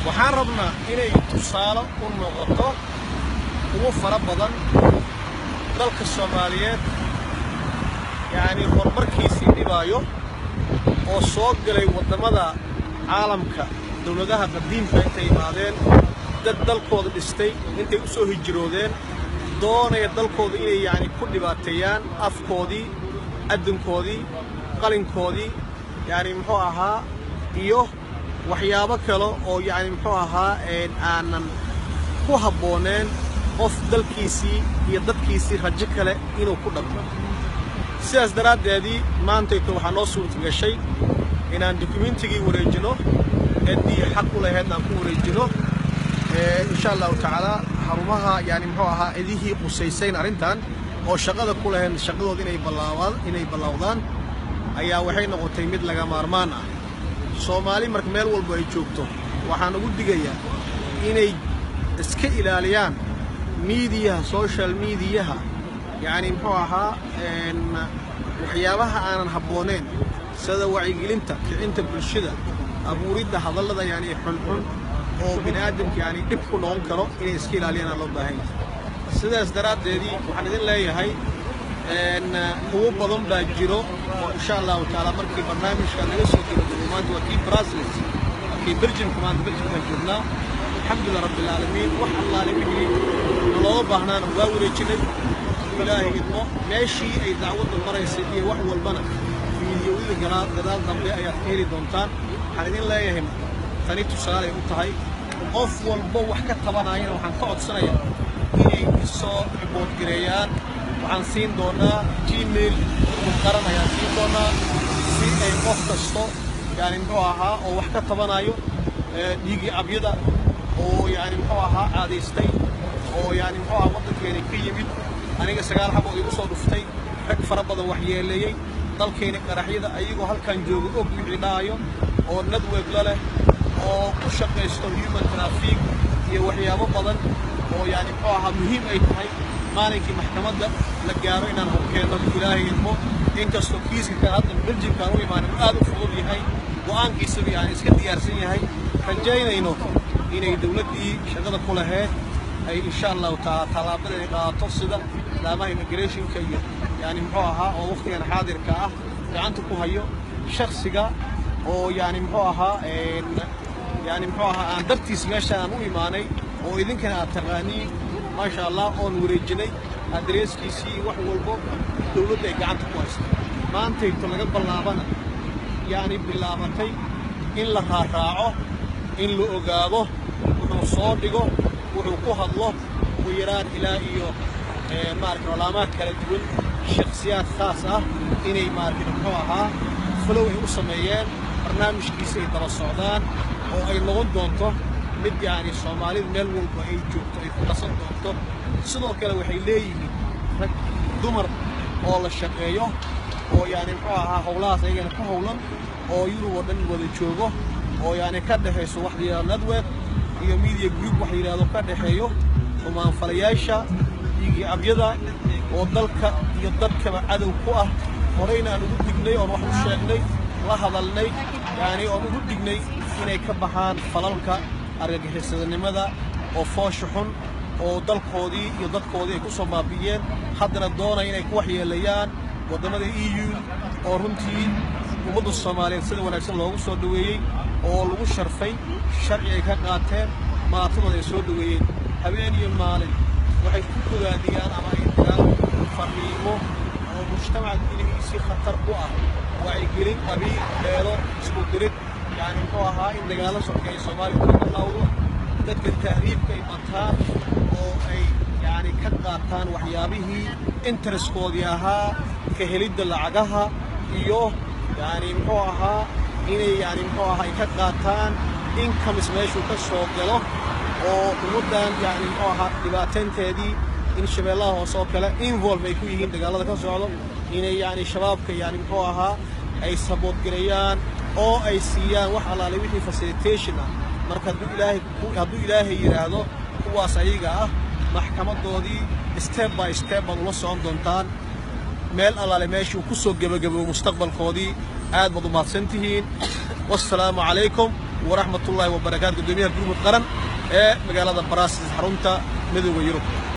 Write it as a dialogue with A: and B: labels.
A: waxaan rabnaa inay tusaale u noqoto ugu fara badan dalka Soomaaliyeed yani horumarkiisii dhibaayo oo soo galay wadamada caalamka dawladaha qadiimka intay imaadeen dad dalkooda dhistay intay u soo hijroodeen doonaya dalkooda inay yani ku dhibaateeyaan afkoodii adduunkoodii qalinkoodii yani muxuu ahaa iyo waxyaabo kale oo yani muxuu ahaa aanan ku habbooneen qof dalkiisii iyo dadkiisii rajo kale inuu ku dhaqmo sidaas daraaddeedii maantayto waxaa noo suurta gashay inaan dokumentigii wareejino eedii xaq u lahayd aan ku wareejino insha allahu tacaala xarumaha yani muxuu ahaa cidihii qusaysayn arrintan oo shaqada ku lahayd shaqadooda inay ballawdaan ayaa waxay noqotay mid laga maarmaan ah Soomaali marka meel walba ay joogto waxaan ugu digayaa inay iska ilaaliyaan media social media يعني muxuu ahaa waxyaabaha aanan habbooneyn sida wacyigelinta kicinta bulshada abuuridda hadallada yani xun oo bini'aadamka yani dhib ku noqon karo inay iska ilaaliyaan loo baahan yahay sidaas daraaddeedii waxaan idin leeyahay kuwo badan baa jiro oo insha allahu taala markii barnaamijka naga soo gudbiyo maanta waa kii Brussels kii Belgium maanta Belgium ka joognaa alxamdulillah rabbil aalamiin wax allah wixii loo baahnaan waa wareejinay ilaahay idmo meeshii ay dacwada maraysay iyo wax walbana fiidiyowyada gadaal dambe ayaad heli doontaan waxaan idin leeyahay tani tusaale u tahay qof walba wax ka tabanayana waxaan ka codsanayaa inay soo report gareeyaan waxaan siin doonaa Gmail qaran ayaan siin doonaa si ay qof kasto yani muxuu ahaa oo wax ka tabanayo dhiigii abyada oo yani muxuu ahaa caadaystay oo yani muxuu ahaa waddankeena ka yimid aniga sagaal xabo igu soo dhuftay rag fara badan wax yeeleeyay dalkeena qaraxyada ayagoo halkan joogo og wixii dhaayo oo network la leh oo ku shaqeysto human traffic iyo waxyaabo badan oo yani muxuu ahaa muhiim ay tahay maalinkii maxkamadda la gaaro inaan hubkeeno ilaahay idmo inkastoo kiiska kan hadda Belgiumkaan u imaanay aad u fudud yahay go'aankiisaba yani iska diyaarsan yahay rajaynayno inay dawladdii shaqada ku lahayd ay insha allahu tallaabada ay qaato sida laamaha immigrationka iyo yani muxuu ahaa oo waqtigan xaadirka ah gacanta ku hayo shakhsiga oo yani muxuu ahaa aan dartiis meesha aan u imaanay oo idinkana aad taqaaniin maasha allah oon wareejinay adreeskiisii wax walbo dawladda ay gacanta ku hayso maantayto laga bilaabana yani bilaabatay in la raaraaco in la ogaado wuxuu soo dhigo wuxuu ku hadlo ugu yaraan ilaa iyo maaragtay calaamaad kala duwan shakhsiyaad khaas ah inay maaragtay muxuu ahaa flow ay u sameeyeen barnaamijkiisa ay daba socdaan oo ay noqon doonto mid yani Soomaalida meel walba ay joogto ay ku qasan doonto sidoo kale waxay leeyihiin rag dumar oo la shaqeeyo oo yani muxuu ahaa howlahaas ayagana ku howlan oo Yurub oo dhan wada joogo oo yani ka dhaxayso waxdiya network iyo media group wax yiraahdo ka dhaxeeyo xumaan falayaasha dhiigii abyada oo dalka iyo dadkaba cadow ku ah horeyna aan ugu dignay oo wax u sheegnay la hadalnay yani oo ugu dignay inay ka baxaan falalka argagixisanimada oo foosh xun oo dalkoodii iyo dadkoodii ay ku soo baabiyeen haddana doonay inay ku waxyeelayaan wadamada EU oo runtii ummadda Soomaaliyeed sida wanaagsan loogu soo dhaweeyay oo lagu sharfay sharci ay ka qaateen maatadooda ay soo dhaweeyeen habeen iyo maalin waxay ku gogaadiyaan ama ay diraan fariimo oo mujtamaca inaysi khatar ku ah wacyigelin qabiil beelo isku dirid yani muxuu ahaa in dagaalo sokeeya Soomaaliya ku dhawdo dadka tahriibka ay bataan oo ay yani ka qaataan waxyaabihii interestkoodii ahaa ka helidda lacagaha iyo yani muxuu ahaa inay yani muxuu ahaa ay ka qaataan income meeshu ka soo galo oo ummadan yani muxuu ahaa dhibaateynteedii in shabeellaha hoose oo kale involve ay ku yihiin dagaalada ka socdo inay yani shabaabka yani muxuu ahaa ay support gareeyaan oo ay siiyaan wax alaale wixii facilitation ah marka hadduu ilaahay yiraahdo kuwaas ayaga ah maxkamadoodii step by step baad ula socon doontaan meel alaale meeshuu ku soo gabagabo mustaqbalkoodii aad baad u mahadsantihiin wassalaamu calaykum ورحمة الله وبركاته قدوميها برمت قرن مقالة براسس حرونتا مدوغ يوروب